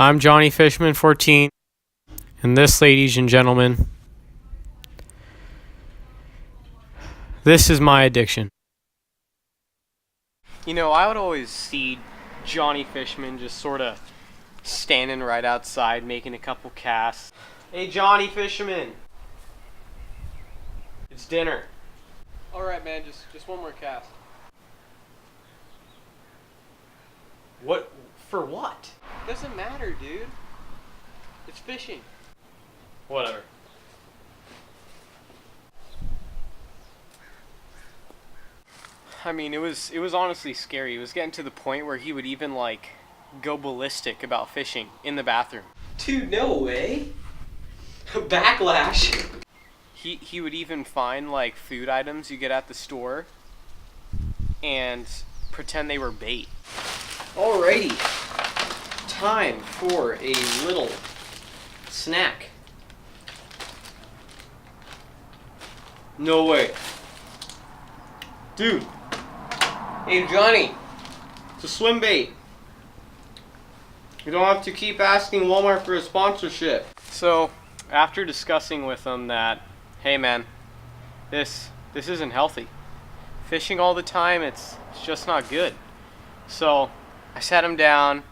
I'm Johnny Fishman 14, and this, ladies and gentlemen, this is my addiction. You know, I would always see Johnny Fishman just sort of standing right outside making a couple casts. Hey, Johnny Fishman, it's dinner. All right, man, just one more cast. What? For what? Doesn't matter, dude. It's fishing. Whatever. I mean, it was honestly scary. It was getting to the point where he would even like go ballistic about fishing in the bathroom. Dude, no way. Backlash. He would even find like food items you get at the store and pretend they were bait. Alrighty. Time for a little snack. No way. Dude. Hey, Johnny. It's a swim bait. You don't have to keep asking Walmart for a sponsorship. So, after discussing with him that, hey man, this isn't healthy. Fishing all the time, it's just not good. So, I sat him down,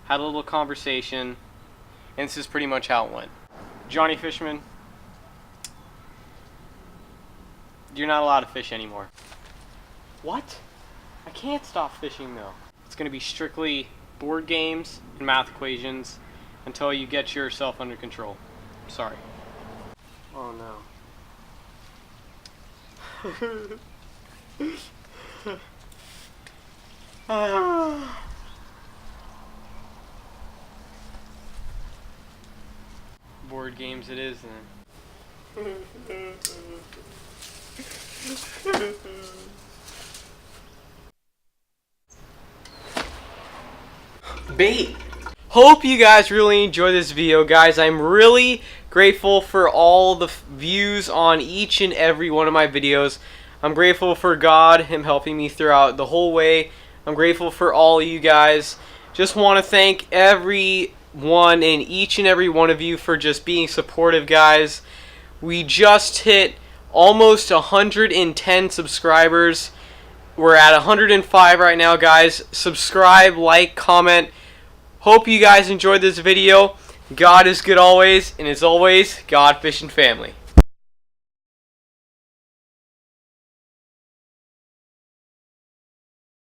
had a little conversation, and this is pretty much how it went. Johnny Fishman, you're not allowed to fish anymore. What? I can't stop fishing though. It's going to be strictly board games and math equations until you get yourself under control. Sorry. Oh no. Board games it is then. Bait. Hope you guys really enjoy this video, guys. I'm really grateful for all the views on each and every one of my videos. I'm grateful for God, Him helping me throughout the whole way. I'm grateful for all of you guys. Just want to thank everyone and each and every one of you for just being supportive, guys. We just hit almost 110 subscribers. We're at 105 right now, guys. Subscribe, like, comment. Hope you guys enjoyed this video. God is good always, and as always, God, fish, and family.